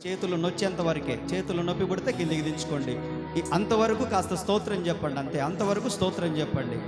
చేతులు నొచ్చేంత వరకే, చేతులు నొప్పి పుడితే కిందికి దించుకోండి. అంతవరకు కాస్త స్తోత్రం చెప్పండి, అంతే, అంతవరకు స్తోత్రం చెప్పండి.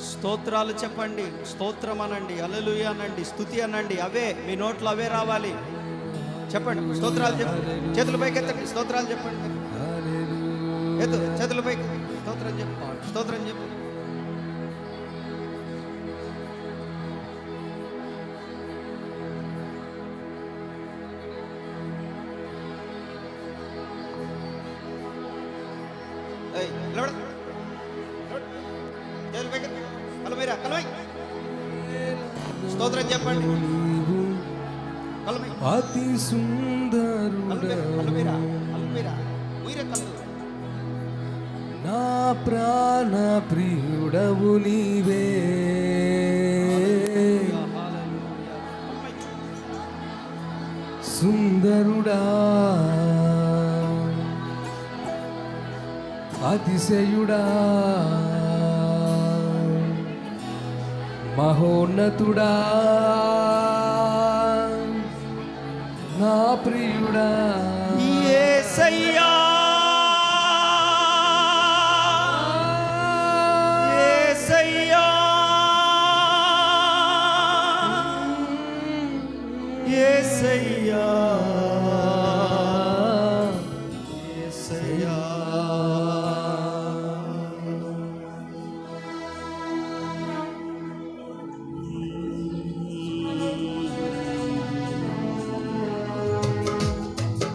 స్తోత్రాలు చెప్పండి, స్తోత్రం అనండి, హల్లెలూయా అనండి, స్తుతి అనండి. అవే మీ నోట్లో అవే రావాలి. చెప్పండి, స్తోత్రాలు చెప్పండి. చేతుల పైకి ఎత్తండి, స్తోత్రాలు చెప్పండి. ఎత్తు, చేతుల పైకి, స్తోత్రం చెప్పు, స్తోత్రం చెప్పు. స్తోత్రం చెప్పండి. అతి సుందరుడా నా ప్రాణ ప్రియుడవు నీవే, సుందరుడా అతిశయుడా మహోన్నతుడా నా ప్రియుడా యేసయ్యా, యేసయ్యా, యేసయ్యా, యేసయ్యా.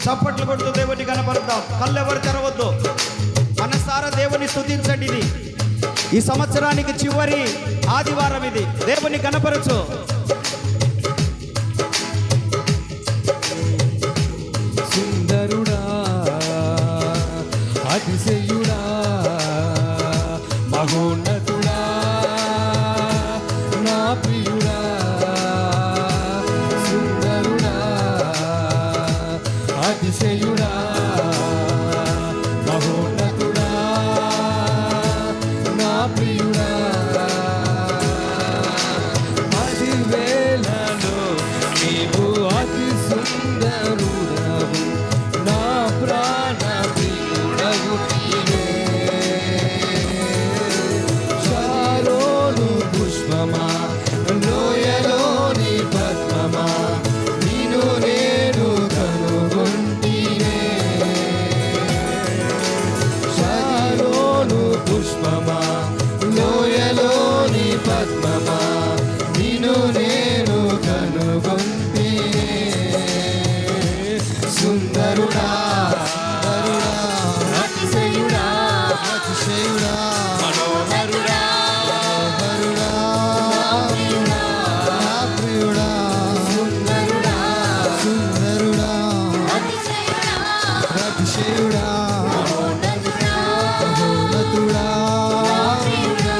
చప్పట్లు కొడుతూ దేవుని కనపడతాం. కళ్ళెవరు తెరవద్దు, మనసారా దేవుని స్తుతించండి. ఇది ఈ సంవత్సరానికి చివరి ఆదివారం, ఇది దేవుని కనపరచు. సుందరుడా అతిశయుడా మహోన్నతుడా నా ప్రియుడా, సుందరుడా అతిశయుడా మహోన్నతుడా నా ప్రియుడా, పదివేలలో నీవు అతి సుందరుడవు, నా ప్రాణ ప్రియుడవు నీవే. షారోను పుష్పమా, లోయలోని పద్మమా, నిన్ను నేను కనుగొంటినే. షారోను పుష్పమా, లోయలోని పద్మమా, నిన్ను నేను కనుగొంటినే. సుందరుడా అతిశయుడా అతిశయుడా మనోహరుడా మనోహరుడా నా ప్రియుడా, సుందరుడా సుందరుడా అతిశయుడా మహోన్నతుడా నా ప్రియుడా.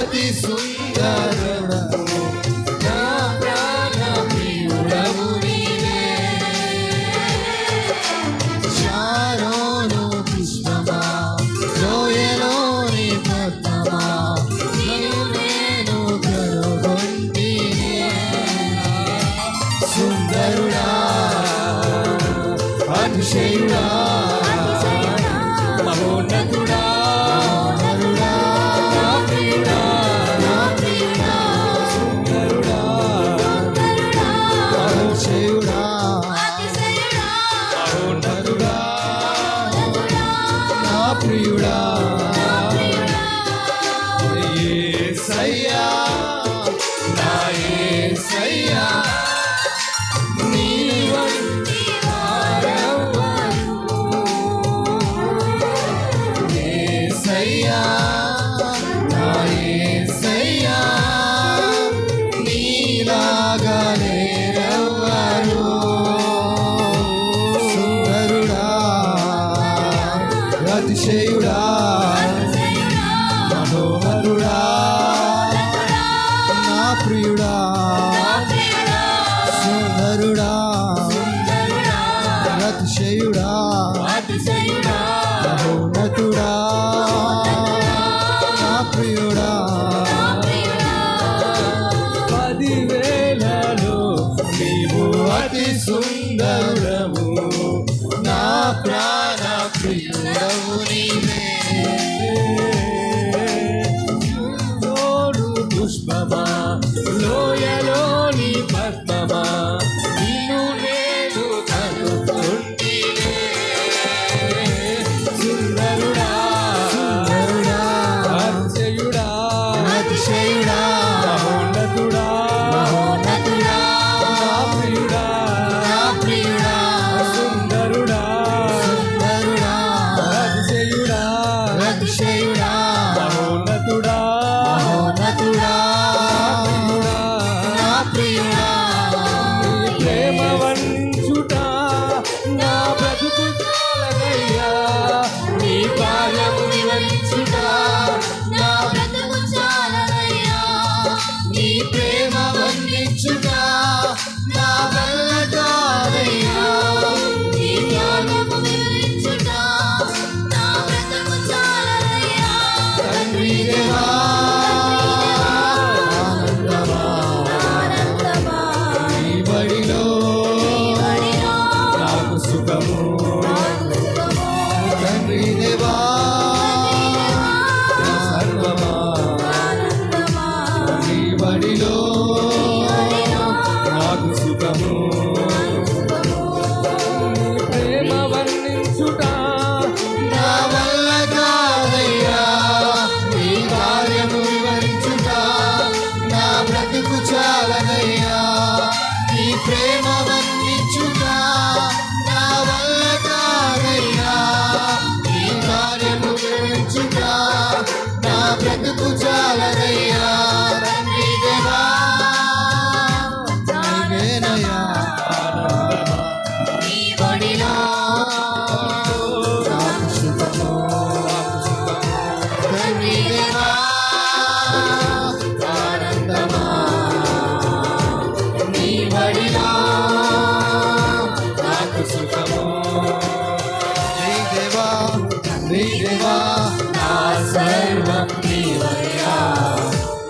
అతి సుందరుడవు నా ప్రాణ ప్రియుడవు నీవే శారోను పుష్పమా లోయలోని పద్మమా నిన్ను నేను కనుగొంటిని సుందరుడా అతిశయుడా మహోన్నతుడా నా ప్రియుడా నా ప్రియుడా సుందరుడా అతిశయుడా మహోన్నతుడా నా ప్రియుడా యేసయ్యా నా యేసయ్యా నీ వంటి యేసయ్యా నా యేసయ్యా నీలాగా లేరెవ్వరు సుందరుడా అతిశయుడా మనోహరుడా నా ప్రియుడా సుందరుడా అతిశయుడా మహోన్నతుడా నా ప్రియుడా 10,000లో నీవు అతి సుందరము నా ప్రాణ ప్రియుడవు నీవే తోడు పుష్పమా లోయలోని పద్మమా నిన్ను నేను కనుగొంటినే సుందరుడా సుందరుడా అతిశయుడా అతిశయుడా మహోన్నతుడా మహోన్నతుడా నా ప్రియుడా నా ప్రియుడా సుందరుడా సుందరుడా అతిశయుడా అతిశయుడా మహోన్నతుడా మహోన్నతుడా నా ప్రియుడా ప్రేమ వంచుట నా బ్రతుకు చాలనయ్యా నీ కార్యము వివరించుట నా బ్రతుకు చాలనయ్యా నీ ప్రేమ వందించుట నా వల్ల కాదయ్యా నీ జ్ఞానము వివరించుట నా బ్రతుకు చాలనయ్యా తండ్రి దేవా ఆనందమా నీ బడిలో నాకు సుఖము తండ్రి దేవా సర్వమా నీ బడిలో నాకు సుఖము ప్రేమ వర్ణించుట నా వల్ల కాదయ్యా నీ కార్యము వివరించుట నా బ్రతుకు చాలనయ్యా నీ ప్రేమ వర్ణించుట నా వల్ల కాదయ్యా నీ కార్యము వివరించుట నా బ్రతుకు చాలనయ్యా తండ్రి దేవా నీవేనయ్యా నీ బడిలో నాకు సుఖము తండ్రి దేవా ఆనందమా నీ బడిలో నాకు సుఖము నీ దేవా నా సర్వం నీవయ్యా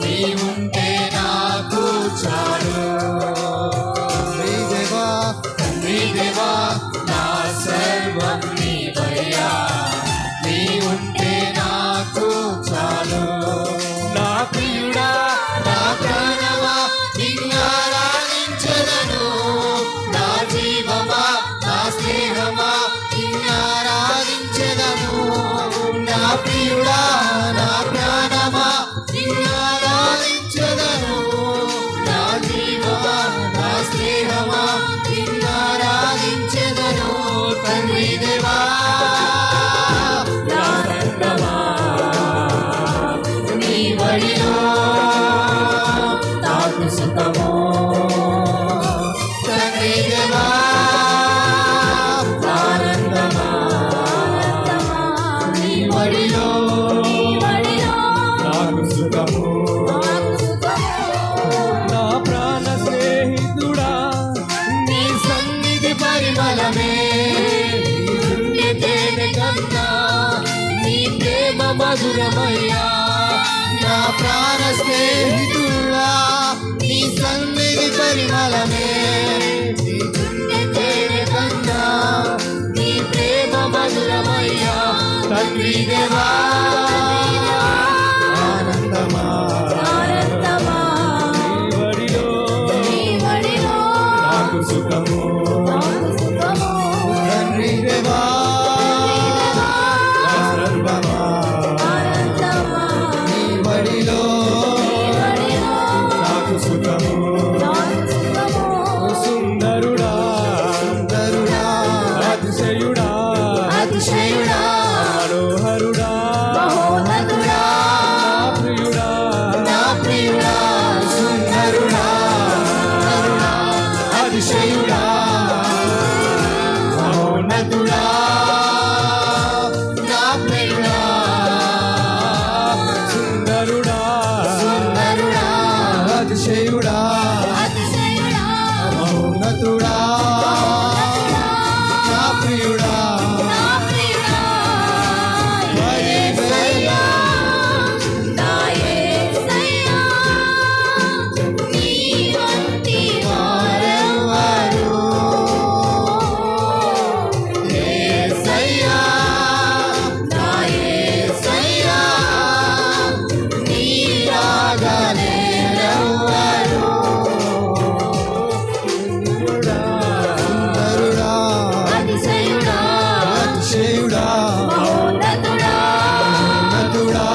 నీ ఉంటే నాకు చాలు నీ దేవా నా సర్వం నీవయ్యా నీ ఉంటే నాకు చాలు నా ప్రియుడా నా ప్రాణమా నిన్ను ఆరాధించెదను నా జీవమా నా స్నేహమా నిన్ను ఆరాధించెదను నా ప్రియుడా నా ప్రాణమా నిన్ను కాలమే నీ గుండె చేరుకన్నా నీ ప్రేమ మధురమయ్యా తండ్రి దేవా ఆనందమా ఆనందమా నీ వడిలో నాకు సుఖము నాకు సుఖము తండ్రి దేవా నా సర్వమా ఆనందమా నీ వడిలో నాకు సుఖము నాకు సుఖము సుందరుడా సుందరుడా అతిశయుడా అతిశయుడా మనోహరుడా మహోన్నతుడా నా ప్రియుడా సుందరుడా సుందరుడా అతిశయుడా మహోన్నతుడా నా ప్రియుడా సుందరుడా సుందరుడా అతిశయుడా అతిశయుడా మహోన్నతుడా నా ప్రియుడా నా ప్రియుడా యేసయ్యా నా యేసయ్యా నీ వంటి వారెవరు యేసయ్యా నా యేసయ్యా నీలాగా నేనెవ్వరు సుందరుడా అతిశయుడా అతిశయుడా మహోన్నతుడా ఉన్నతుడా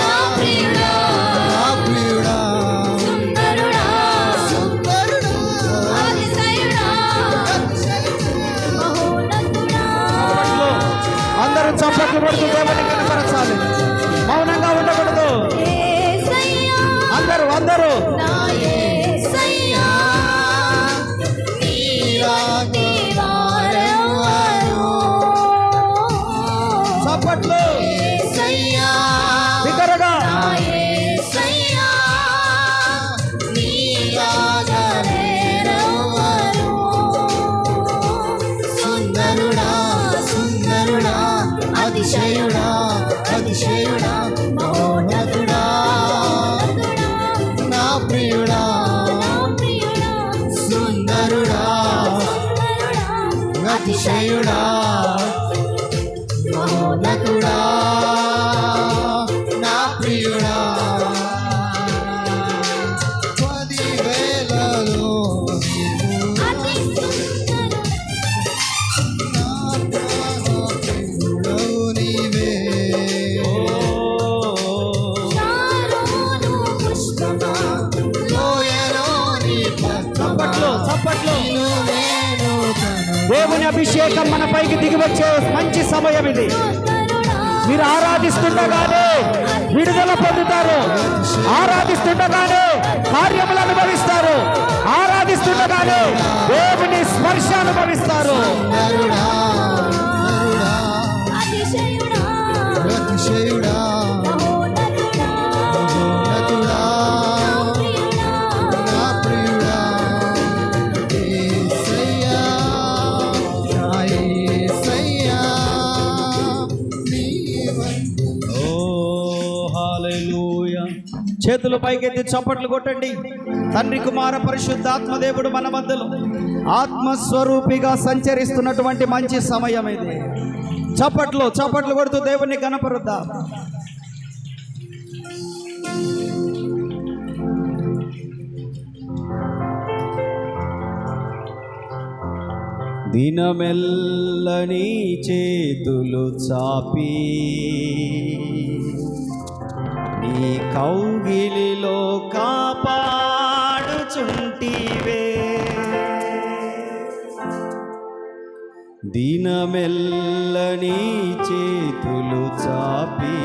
నా ప్రియుడా నా ప్రియుడా సుందరుడా సుందరుడా అతిశయుడా మహోన్నతుడా అందరూ చప్పట్లు పడుతూ దేవుని కనపరచాలి. మౌనంగా ఉండకూడదు. యేసయ్యా అందరూ నా యేసయ్యా నీలాంటి వారెవరు చప్పట్లు యేసయ్యా బిగ్గరగా. నా యేసయ్యా నీలాగా నేనెవరు సుందరుడా సుందరుడా అతిశయుడా అతిశయుడా మహోన్నతుడా నా ప్రియుడా నా ప్రియుడా సుందరుడా అతిశయుడా మహోన్నతుడా నా ప్రియుడా 10,000లో అతి సుందరుడా నా ప్రాణప్రియుడవు నీవే. శారోను పుష్పమా లోయలోని చప్పట్లు చప్పట్లు. పక్షిలో నేను కను దేవుని అభిషేకం మన పైకి దిగి వచ్చే మంచి సమయం ఇది. సుందరుడా మీరు ఆరాధిస్తుండగానే విడుదల పొందుతారు. ఆరాధిస్తుండగానే కార్యములు అనుభవిస్తారు. ఆరాధిస్తుండగానే దేవుని స్పర్శ అనుభవిస్తారు. సుందరుడా సుందరుడా అతిశయుడా అతిశయుడా మహోన్నతుడా మహోన్నతుడా ప్రియుడా నా ప్రియుడా యేసయ్యా నా యేసయ్యా నీవంటి ఓ హల్లెలూయా. చేతులు పైకెత్తి చప్పట్లు కొట్టండి. తండ్రి కుమార పరిశుద్ధాత్మ దేవుడు మన మధ్యలో ఆత్మస్వరూపిగా సంచరిస్తున్నటువంటి మంచి సమయం ఇది. చప్పట్లు కొడుతూ దేవుణ్ణి గణపరుద్దాం. దినమెల్లని చేతులు చాపి నీ కౌగిలిలో కాపాడుచుంటివే. దినమెల్లని చేతులు చాపి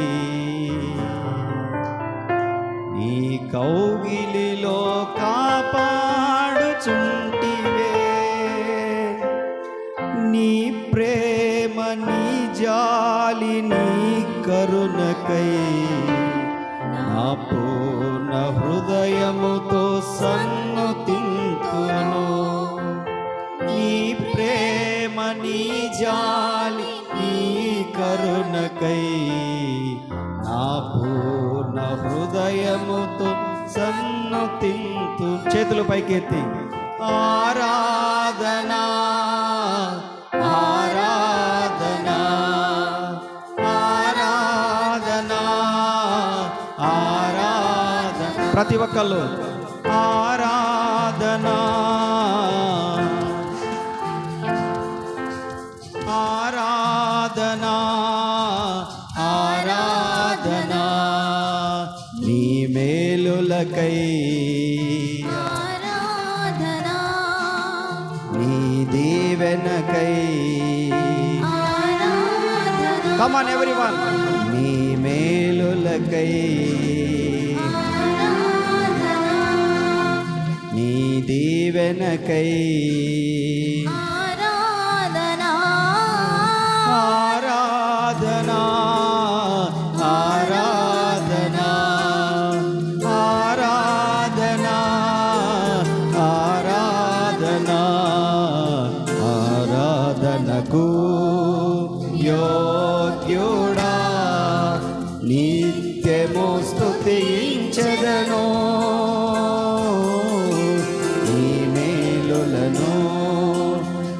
నీ కౌగిలిలో కాపాడుచుంటివే. నీ ప్రేమ నీ జాలి నీ కరుణకై నా పూర్ణ హృదయముతో సన్నుతింతును. నీ ప్రేమ నీ జాలి నీ కరుణకై నా పూర్ణ హృదయముతో సన్నుతింతు. చేతులు పైకెత్తి ఆరాధనా ఆరాధనా ఆరాధనా ఆరాధన. ప్రతి ఒక్కళ్ళు ఆరాధనా ఆరాధనా ఆరాధనా నీ మేలులకై ఆరాధనా నీ దీవెనకై ఆరాధనా కమ్ ఆన్ ఎవ్రీవన్ నీ మేలులకై నీ దీవెనకై ఆరాధనా ఆరాధనా ఆరాధనా ఆరాధనా ఆరాధనా ఆరాధనకు యోగ్యుడా నిత్యము స్తుతించెదను నీ మేలులను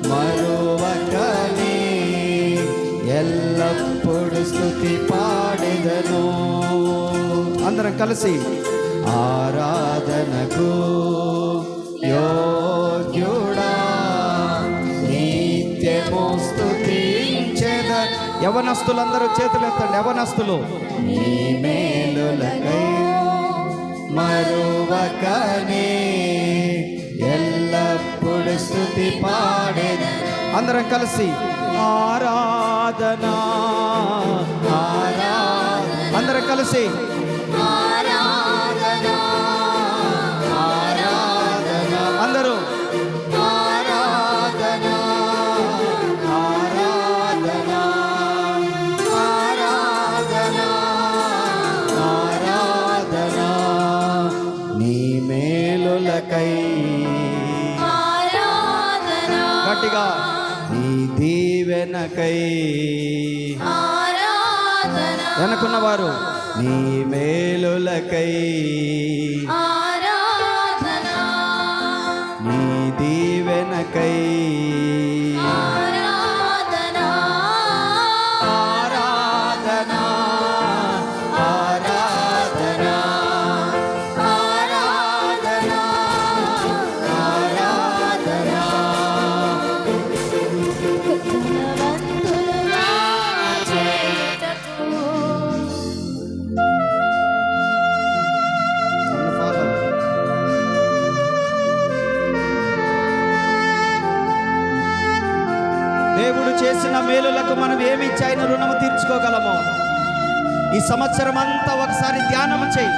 మరువకనే ఎల్లప్పుడు స్తుతి పాడెదను. అందరం కలిసి ఆరాధనకు యోగ్యుడా నిత్యము స్తుతించెద. యవనస్తులందరూ చేతులు ఎత్తండి. యవనస్తులు నీ మేలులకై మరువకనే ఎల్లప్పుడు స్తుతి పాడెదను. అందరం కలిసి ఆరాధనా ఆరాధన. అందరం కలిసి ఆరాధనా ఆరాధన. అందరూ ఆరాధనా ఆరాధనా ఆరాధనా ఆరాధనా నీ మేలులకై ఆరాధనా గట్టిగా నీ దీవెనకై ఆరాధనా వెనకున్నవారు నీ మేలులకై ఆరాధనా నీ దీవెనకై ఆరాధనా ఆరాధనా ఆరాధనా ఆరాధనా ఆరాధనా ధనవంతులుగా చేయుటకు దేవుడు చేసిన మేలులకు మనం ఏమి ఇచ్చి ఆయన రుణము తీర్చుకోగలము? ఈ సంవత్సరం అంతా ఒకసారి ధ్యానం చేయి.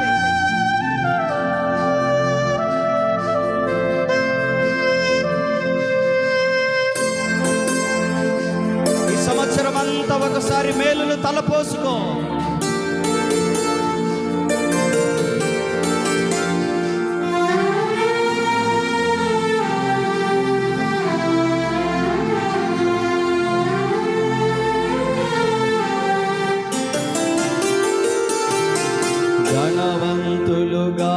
ఈ సంవత్సరం అంతా ఒకసారి మేలులు తలపోసుకో. ధనవంతులుగా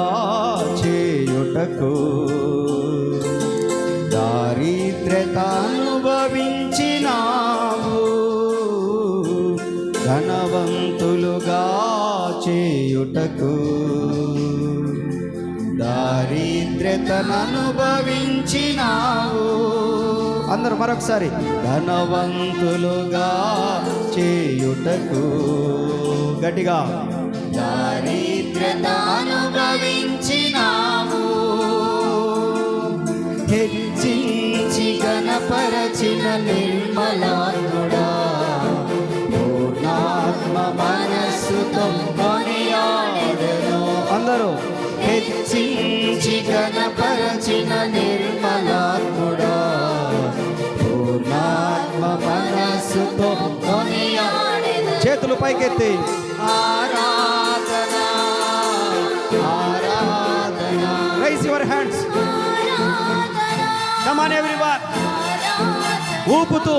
చేయుటకు దారిద్ర్యత అనుభవించినావు. ధనవంతులుగా చేయుటకు దారిద్ర్యతను అనుభవించినావు. అందరూ మరొకసారి ధనవంతులుగా చేయుటకు గట్టిగా దారిద్ర్యత అనుభవించినావు. హెచ్చించి గణపరచిన నిర్మలాత్ముడా పూర్ణాత్మ మనస్సుతో కొనియాడెదను. అందరూ హెచ్చించి గణపరచిన నిర్మలాత్ముడా పూర్ణాత్మ మనస్సుతో కొనియాడెదను. చేతులు పైకెత్తి ఆరాధనా ఆరాధనా. Rise your hands. Come on everyone. ఊపుతూ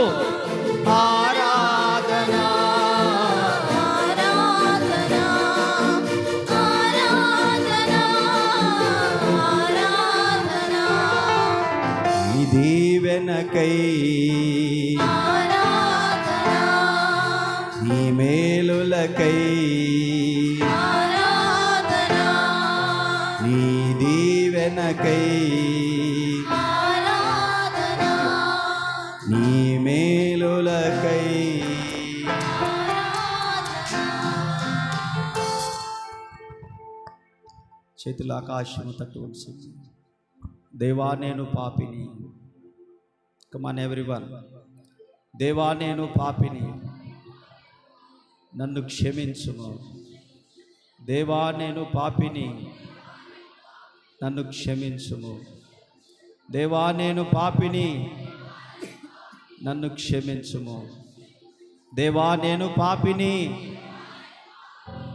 ఆరాధనా ఆరాధనా ఆరాధనా ఆరాధనా దీవెనకై ఆరాధనా నీ మేలులకై ఆరాధనా నీ దీవెనకై ఆరాధనా నీ మేలులకై. చేతుల ఆకాశము తట్టు ఉంచి, దేవా నేను పాపిని. కమాన్ ఎవ్రీవన్. దేవా నేను పాపిని, నన్ను క్షమించుము. దేవా నేను పాపిని, నన్ను క్షమించుము. దేవా నేను పాపిని, నన్ను క్షమించుము. దేవా నేను పాపిని,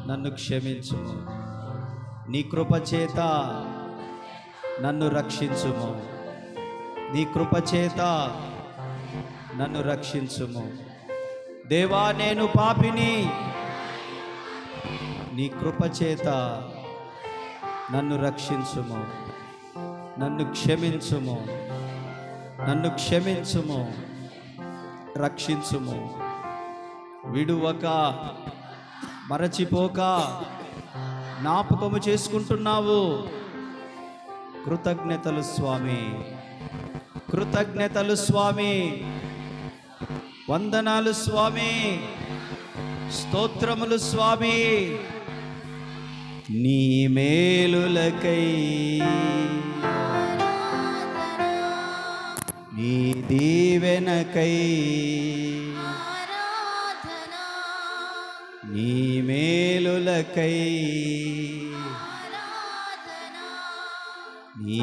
నన్ను క్షమించుము. నీ కృపచేత నన్ను రక్షించుము. నీ కృపచేత నన్ను రక్షించుము. దేవా నేను పాపిని, నీ కృపచేత నన్ను రక్షించుము. నన్ను క్షమించుము. నన్ను క్షమించుము. రక్షించుము. విడువక మరచిపోక జ్ఞాపకము చేసుకుంటున్నావు. కృతజ్ఞతలు స్వామి, కృతజ్ఞతలు స్వామి, వందనాలు స్వామి, స్తోత్రములు స్వామి. నీ మేలులకై నీ దీవెనకై ఆరాధనా నీ మేలులకై ఆరాధనా నీ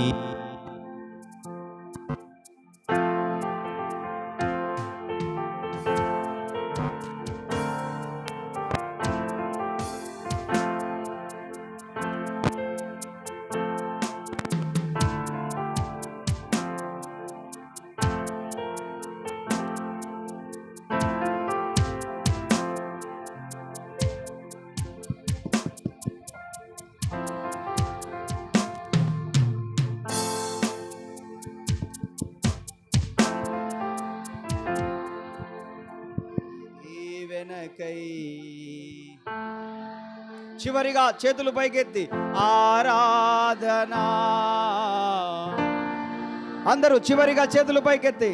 దీవెనకై. చివరిగా చేతులు పైకెత్తి ఆరాధనా. అందరూ చివరిగా చేతులు పైకెత్తి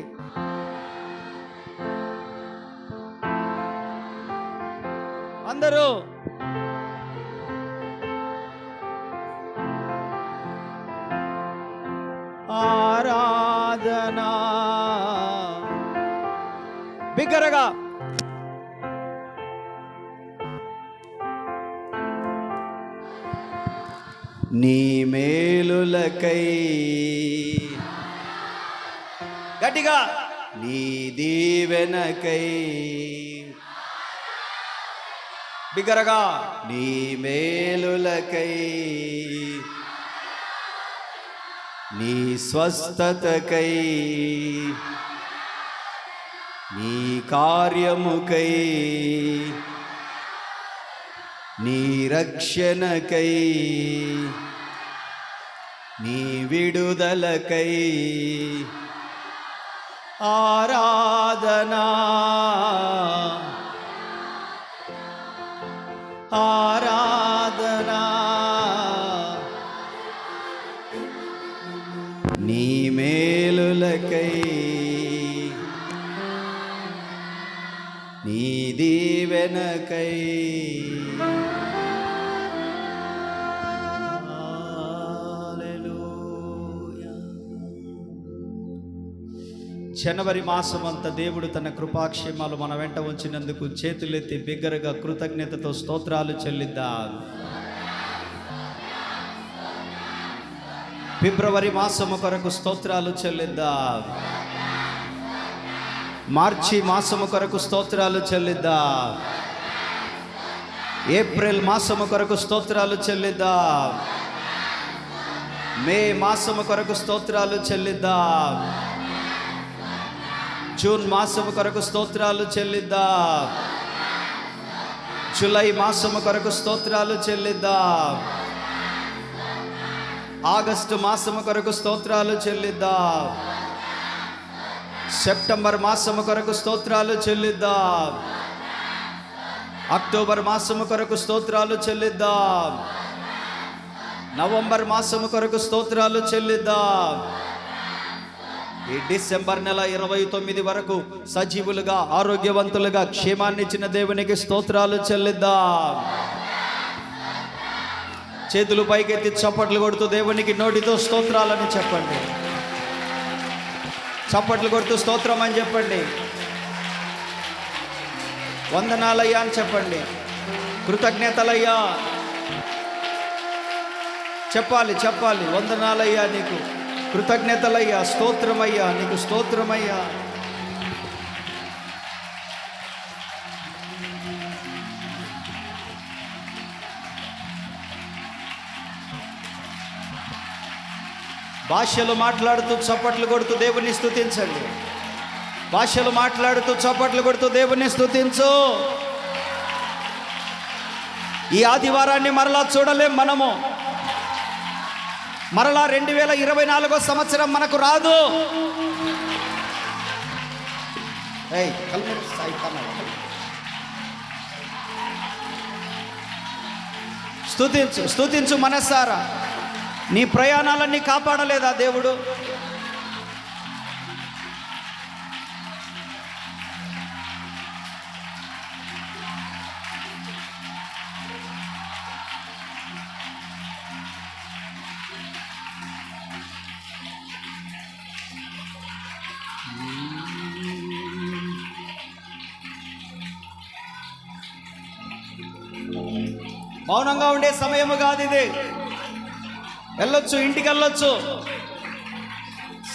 అందరూ ఆరాధనా. బిగ్గరగా నీ మేలులకై గట్టిగా నీ దీవెనకై బిగ్గరగా నీ మేలులకై నీ స్వస్థతకై నీ కార్యముకై నీ రక్షణకై నీ విడుదలకై ఆరాధనా ఆరాధనా. నీ మేలులకై నీ దీవెనకై జనవరి మాసం అంతా దేవుడు తన కృపాక్షేమాలు మన వెంట ఉంచినందుకు చేతులెత్తి బిగ్గరగా కృతజ్ఞతతో స్తోత్రాలు చెల్లిద్దాం. ఫిబ్రవరి మాసము కొరకు స్తోత్రాలు చెల్లిద్దాం. మార్చి మాసము కొరకు స్తోత్రాలు చెల్లిద్దాం. ఏప్రిల్ మాసము కొరకు స్తోత్రాలు చెల్లిద్దాం. మే మాసము కొరకు స్తోత్రాలు చెల్లిద్దాం. జూన్ మాసము కొరకు స్తోత్రాలు చెల్లిద్దాం. జూలై మాసము కొరకు స్తోత్రాలు చెల్లిద్దాం. ఆగస్టు మాసము కొరకు స్తోత్రాలు చెల్లిద్దాం. సెప్టెంబర్ మాసము కొరకు స్తోత్రాలు చెల్లిద్దాం. అక్టోబర్ మాసము కొరకు స్తోత్రాలు చెల్లిద్దాం. నవంబర్ మాసము కొరకు స్తోత్రాలు చెల్లిద్దాం. ఈ డిసెంబర్ నెల 29 వరకు సజీవులుగా ఆరోగ్యవంతులుగా క్షేమాన్ని ఇచ్చిన దేవునికి స్తోత్రాలు చెల్లిద్దాం. చేతులు పైకెత్తి చప్పట్లు కొడుతూ దేవునికి నోటితో స్తోత్రాలని చెప్పండి. చప్పట్లు కొడుతూ స్తోత్రం అని చెప్పండి. వందనాలయ్యా అని చెప్పండి. కృతజ్ఞతలయ్యా చెప్పాలి. వందనాలయ్యా నీకు, కృతజ్ఞతలయ్యా, స్తోత్రమయ్యా నీకు, స్తోత్రమయ్యా. భాషలు మాట్లాడుతూ చప్పట్లు కొడుతూ దేవుని స్తుతించండి. భాషలు మాట్లాడుతూ చప్పట్లు కొడుతూ దేవుని స్తుతించు. ఈ ఆదివారాన్ని మరలా చూడలేం మనము. మరలా 2024 సంవత్సరం మనకు రాదు. స్తుతించు మనస్సారా. నీ ప్రయాణాలన్నీ కాపాడలేదా దేవుడు? మౌనంగా ఉండే సమయము కాదు ఇది. వెళ్ళొచ్చు, ఇంటికి వెళ్ళొచ్చు.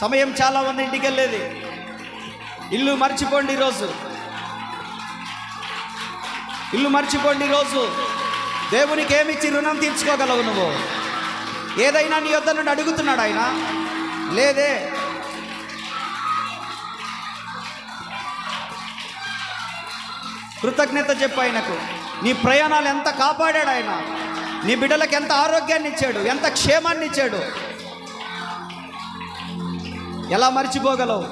సమయం చాలా మంది ఇంటికి వెళ్ళేది. ఇల్లు మర్చిపోండి ఈరోజు. ఇల్లు మర్చిపోండి ఈరోజు. దేవునికి ఏమిచ్చి రుణం తీర్చుకోగలవు నువ్వు? ఏదైనా నీ యొద్ద నుండి అడుగుతున్నాడు ఆయన? లేదే. కృతజ్ఞత చెప్పు ఆయనకు. నీ ప్రయాణాలు ఎంత కాపాడాడు ఆయన. నీ బిడ్డలకు ఎంత ఆరోగ్యాన్ని ఇచ్చాడు, ఎంత క్షేమాన్ని ఇచ్చాడు. ఎలా మర్చిపోగలవు?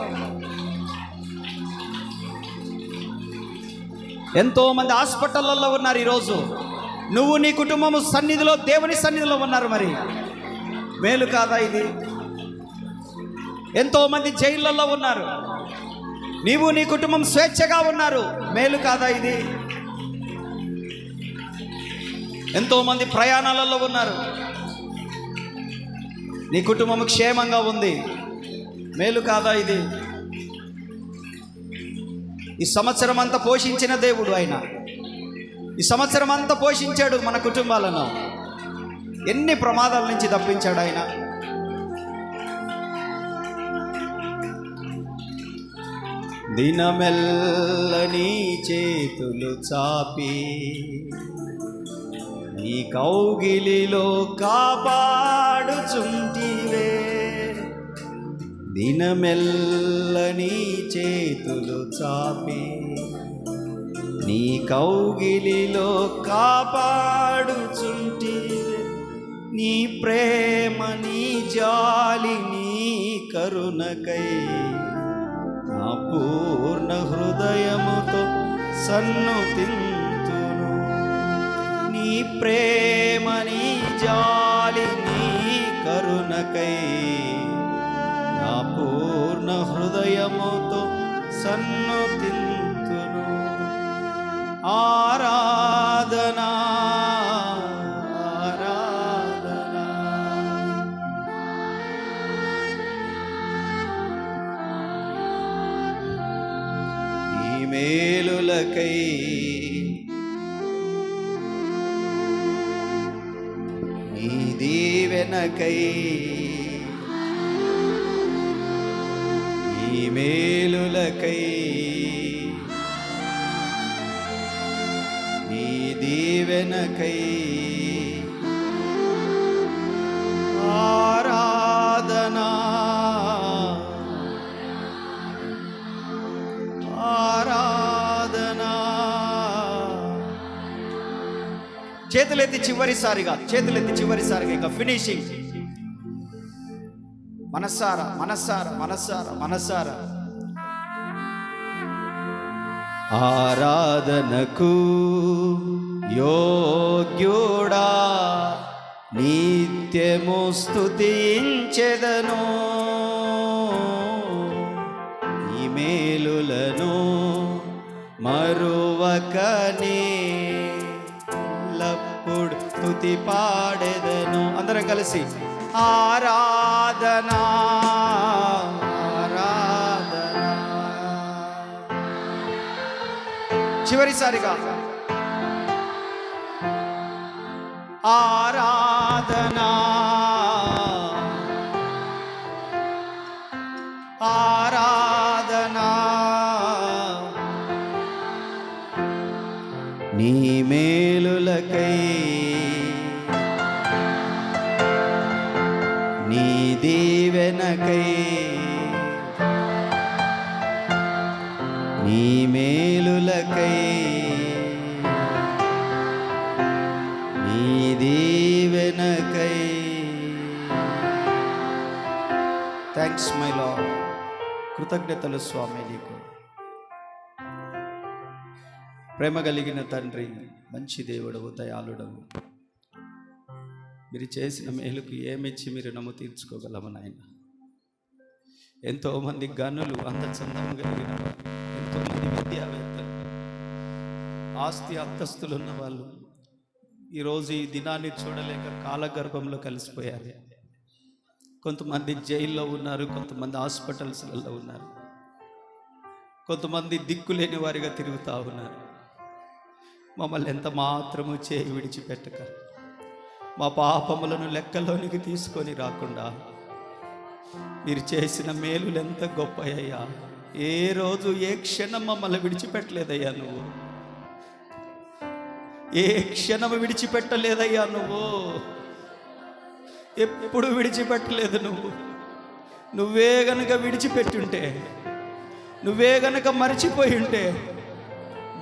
ఎంతోమంది హాస్పిటళ్ళల్లో ఉన్నారు ఈరోజు. నువ్వు నీ కుటుంబము సన్నిధిలో, దేవుని సన్నిధిలో ఉన్నారు. మరి మేలు కాదా ఇది? ఎంతోమంది జైళ్ళల్లో ఉన్నారు. నీవు నీ కుటుంబం స్వేచ్ఛగా ఉన్నారు. మేలు కాదా ఇది? ఎంతోమంది ప్రయాణాలలో ఉన్నారు. నీ కుటుంబం క్షేమంగా ఉంది. మేలు కాదా ఇది? ఈ సంవత్సరం అంతా పోషించిన దేవుడు ఆయన. ఈ సంవత్సరం అంతా పోషించాడు మన కుటుంబాలను. ఎన్ని ప్రమాదాల నుంచి తప్పించాడు ఆయన. దినమెల్లని చేతులు చాపి నీ కౌగిలిలో కాపాడుచుంటివే. దినమెల్లని చేతులు చాపి నీ కౌగిలిలో కాపాడుచుంటివే. నీ ప్రేమ, నీ జాలి, నీ కరుణకై నా పూర్ణ హృదయముతో సన్నుతింతును. నీ ప్రేమ, నీ జాలి, నీ కరుణకై నా పూర్ణ హృదయముతో సన్నుతింతును. ఆరాధనా ఆరాధనా. ఈ మేలులకై నీ దీవెనకై ఈ మేలులకై నీ దీవెనకై ఆరాధనా ఆరాధనా. చేతులెత్తి చివరిసారిగా ఇక ఫినిషింగ్. మనసారా ఆరాధనకు యోగ్యుడా నిత్యము స్తుతించెదను, ఈ మేలులను మరువకనే ఎల్లప్పుడు స్తుతి పాడెదను. అందరం కలిసి ఆరాధనా ఆరాధనా. చివరిసారిగా ఆరాధనా ఆరాధనా. నీ మేలులకై నీ దీవెనకై నీ మేలులకై నీ దీవెనకై. Thanks my lord. కృతజ్ఞతలు స్వామి నీకు. ప్రేమ కలిగిన తండ్రి, మంచి దేవుడవు, దయాళుడవు. మీరు చేసిన మేలుకు ఏమిచ్చి మీరు నమ్ము తీర్చుకోగలము నాయన. ఎంతోమంది గనులు, అందచందము కలిగిన వారు, ఎంతోమంది విద్యావేత్తలు, ఆస్తి అంతస్తులు ఉన్న వాళ్ళు ఈరోజు ఈ దినాన్ని చూడలేక కాలగర్భంలో కలిసిపోయారు. కొంతమంది జైల్లో ఉన్నారు, కొంతమంది హాస్పిటల్స్లలో ఉన్నారు, కొంతమంది దిక్కులేని వారిగా తిరుగుతూ ఉన్నారు. మమ్మల్ని ఎంత మాత్రము చేయి విడిచిపెట్టక, మా పాపములను లెక్కలోనికి తీసుకొని రాకుండా మీరు చేసిన మేలులు ఎంత గొప్పయ్యా. ఏ రోజు ఏ క్షణం మమ్మల్ని విడిచిపెట్టలేదయ్యా నువ్వు. ఏ క్షణము విడిచిపెట్టలేదయ్యా నువ్వు. ఎప్పుడు విడిచిపెట్టలేదు నువ్వు. నువ్వే గనుక విడిచిపెట్టుంటే, నువ్వే గనుక మర్చిపోయి ఉంటే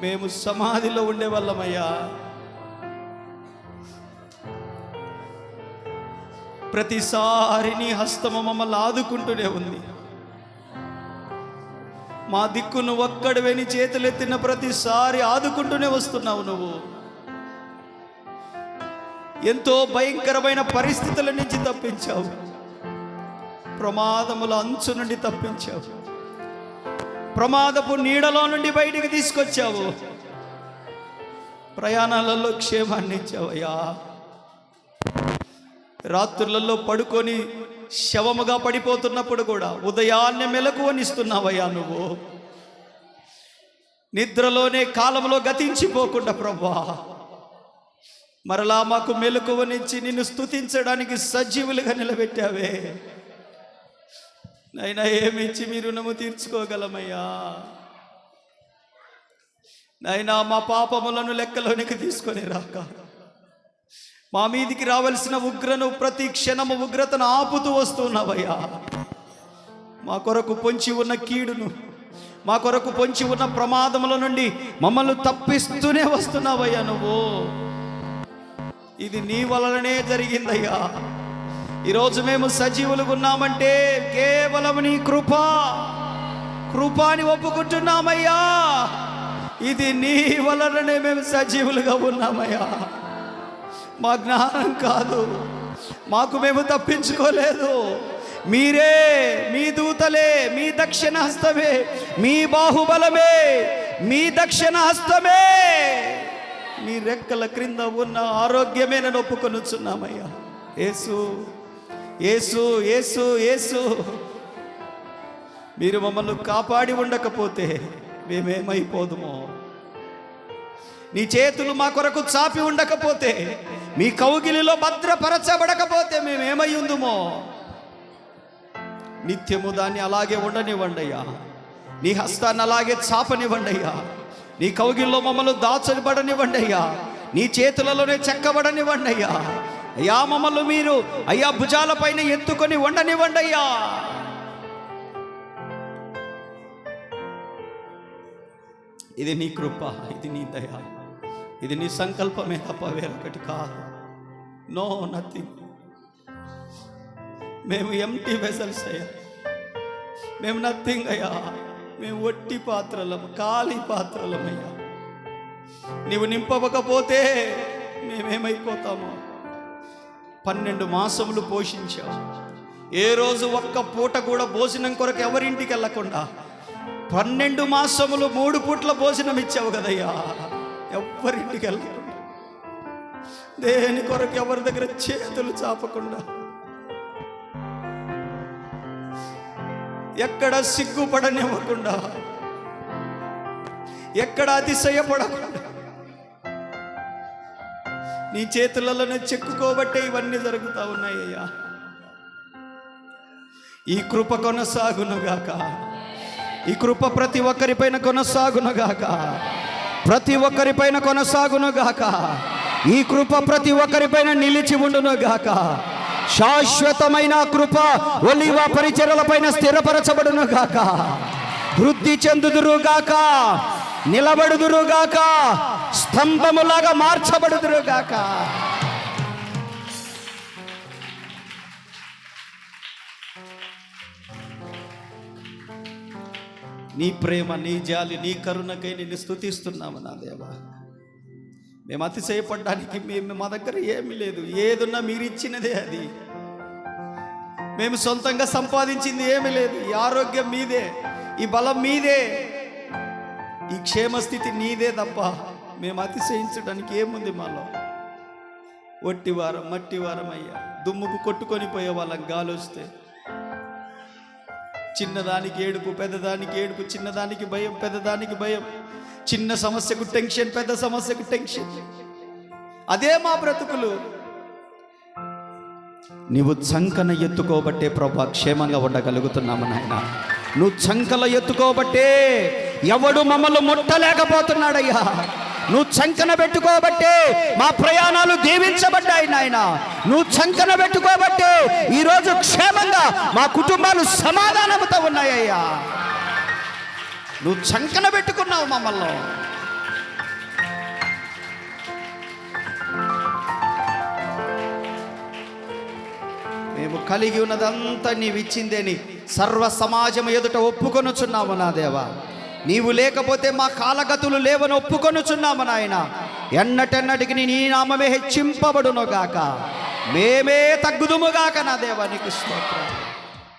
మేము సమాధిలో ఉండేవాళ్ళమయ్యా. ప్రతిసారి నీ హస్తము మమ్మల్ని ఆదుకుంటూనే ఉంది. మా దిక్కు నువ్వు ఒక్కడివే, నీ చేతులెత్తిన ప్రతిసారి ఆదుకుంటూనే వస్తున్నావు నువ్వు. ఎంతో భయంకరమైన పరిస్థితుల నుంచి తప్పించావు, ప్రమాదముల అంచు నుండి తప్పించావు, ప్రమాదపు నీడలో నుండి బయటికి తీసుకొచ్చావు, ప్రయాణాలలో క్షేమాన్ని ఇచ్చావయ్యా. రాత్రులలో పడుకొని శవముగా పడిపోతున్నప్పుడు కూడా ఉదయాన్నే మెలకువనిస్తున్నావయ్యా నువ్వు. నిద్రలోనే కాలంలో గతించిపోకుండా ప్రభువా మరలా మాకు మెలకువనిచ్చి నిన్ను స్తుతించడానికి సజీవులుగా నిలబెట్టావే. నైనా ఏమిచ్చి మీ రుణము తీర్చుకోగలమయ్యా. నైనా మా పాపములను లెక్కలోనికి తీసుకొని రాక, మా మీదికి రావాల్సిన ఉగ్రను ప్రతి క్షణము ఉగ్రతను ఆపుతూ వస్తున్నావయ్యా. మా కొరకు పొంచి ఉన్న కీడును, మా కొరకు పొంచి ఉన్న ప్రమాదముల నుండి మమ్మల్ని తప్పిస్తూనే వస్తున్నావయ్యా నువ్వు. ఇది నీ వలననే జరిగిందయ్యా. ఈరోజు మేము సజీవులుగా ఉన్నామంటే కేవలం నీ కృపాని ఒప్పుకుంటున్నామయ్యా. ఇది నీ వలననే మేము సజీవులుగా ఉన్నామయ్యా. మా జ్ఞానం కాదు, మాకు మేము తప్పించుకోలేదు. మీరే, మీ దూతలే, మీ దక్షిణ హస్తమే, మీ బాహుబలమే, మీ దక్షిణ హస్తమే, మీ రెక్కల క్రింద ఉన్న ఆరోగ్యమే నేను ఒప్పుకొనుచున్నామయ్యా. యేసు యేసు యేసు యేసు, మీరు మమ్మల్ని కాపాడి ఉండకపోతే మేమేమైపోదుమో, నీ చేతులు మా కొరకు చాపి ఉండకపోతే, మీ కౌగిలిలో భద్రపరచబడకపోతే మేమేమై ఉందుమో. నిత్యము దాన్ని అలాగే ఉండనివ్వండియ్యా. నీ హస్తాన్ని అలాగే చాపనివ్వండియ్యా. నీ కౌగిల్లో మమ్మల్ని దాచబడనివ్వండియ్యా. నీ చేతులలోనే చెక్కబడనివ్వండియ్యా. అయ్యా మమ్మల్ని మీరు అయ్యా భుజాలపైన ఎత్తుకొని ఉండనివ్వండియ్యా. ఇది నీ కృప, ఇది నీ దయ, ఇది నీ సంకల్పమే తప్ప వేరొకటి కాదు. No nothing. మేము ఎంటీ వెసల్స్ అయ్యా, మేము నథింగ్ అయ్యా. మేము ఒట్టి పాత్రలము, ఖాళీ పాత్రలమయ్యా. నీవు నింపకపోతే మేమేమైపోతామో. 12 మాసములు పోషించావు. ఏ రోజు ఒక్క పూట కూడా భోజనం కొరకు ఎవరింటికి వెళ్ళకుండా 12 మాసములు 3 పూట్ల భోజనం ఇచ్చావు కదయ్యా. ఎవరింటికి వెళ్ళకుండా, దేని కొరకు ఎవరి దగ్గర చేతులు చాపకుండా, ఎక్కడ సిగ్గుపడనివ్వకుండా, ఎక్కడ అతిశయపడకుండా, నీ చేతులలోనే చెక్కుకోబట్టే ఇవన్నీ జరుగుతూ ఉన్నాయ్యా. ఈ కృప కొనసాగునుగాక. ఈ కృప ప్రతి ఒక్కరిపైన కొనసాగునుగాక. ప్రతి ఒక్కరిపైన కొనసాగునుగాక. ఈ కృప ప్రతి ఒక్కరిపైన నిలిచి ఉండునుగాక. శాశ్వతమైన కృప ఒలీవ పరిచర్యలపైన స్థిరపరచబడునుగాక. వృద్ధి చెందుదురుగాక, నిలబడుదురుగాక, స్తంభములాగా మార్చబడుదురుగాక. నీ ప్రేమ, నీ జాలి, నీ కరుణకై నిన్ను స్తుతిస్తున్నాము నా దేవా. మేము అతిశయపడడానికి మా దగ్గర ఏమీ లేదు. ఏదున్నా మీరు ఇచ్చినదే అది. మేము సొంతంగా సంపాదించింది ఏమీ లేదు. ఈ ఆరోగ్యం మీదే, ఈ బలం మీదే, ఈ క్షేమస్థితి నీదే తప్ప మేము అతిశయించడానికి ఏముంది మాలో. ఒట్టివారం, మట్టివారం అయ్యా. దుమ్ముకు కొట్టుకొని పోయే వాళ్ళం గాలి వస్తే. చిన్నదానికి ఏడుపు, పెద్దదానికి ఏడుపు. చిన్నదానికి భయం, పెద్దదానికి భయం. చిన్న సమస్యకు టెన్షన్, పెద్ద సమస్యకు టెన్షన్. అదే మా బ్రతుకులు. నీవు చంకన ఎత్తుకోబట్టే ప్రభా క్షేమంగా ఉండగలుగుతున్నాము నాయన. నువ్వు చంకల ఎత్తుకోబట్టే ఎవడు మమ్మల్ని ముట్టలేకపోతున్నాడయ్యా. నువ్వు చంకన పెట్టుకోబట్టే మా ప్రయాణాలు దీవించబడ్డాయి నాయన. నువ్వు చంకన పెట్టుకోబట్టే ఈరోజు క్షేమంగా మా కుటుంబాలు సమాధానంతో ఉన్నాయ్యా. నువ్వు చంకన పెట్టుకున్నావు మమ్మల్ని. మేము కలిగి ఉన్నదంతా నీవిచ్చిందేని సర్వ సమాజం ఎదుట ఒప్పుకొనుచున్నాము నా దేవా. నీవు లేకపోతే మా కాలగతులు లేవని ఒప్పుకొనుచున్నాము నాయన. ఎన్నటెన్నటికి నీ నామమే హెచ్చింపబడునుగాక, మేమే తగ్గుదుముగాక నా దేవా. నీకు స్తోత్రం.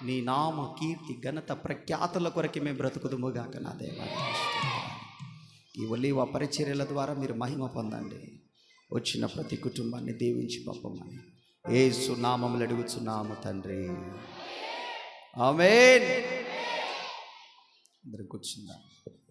నీ నామ కీర్తి, ఘనత, ప్రఖ్యాతుల కొరకు మేము బ్రతుకుదుముగాక నా దేవా. ఈ ఒలీవ పరిచర్యల ద్వారా మీరు మహిమ పొందండి. వచ్చిన ప్రతి కుటుంబాన్ని దీవించి పంపమని యేసు నామములో అడుగుచున్నాము తండ్రి. ఆమేన్. అందరూ కూర్చుందాం.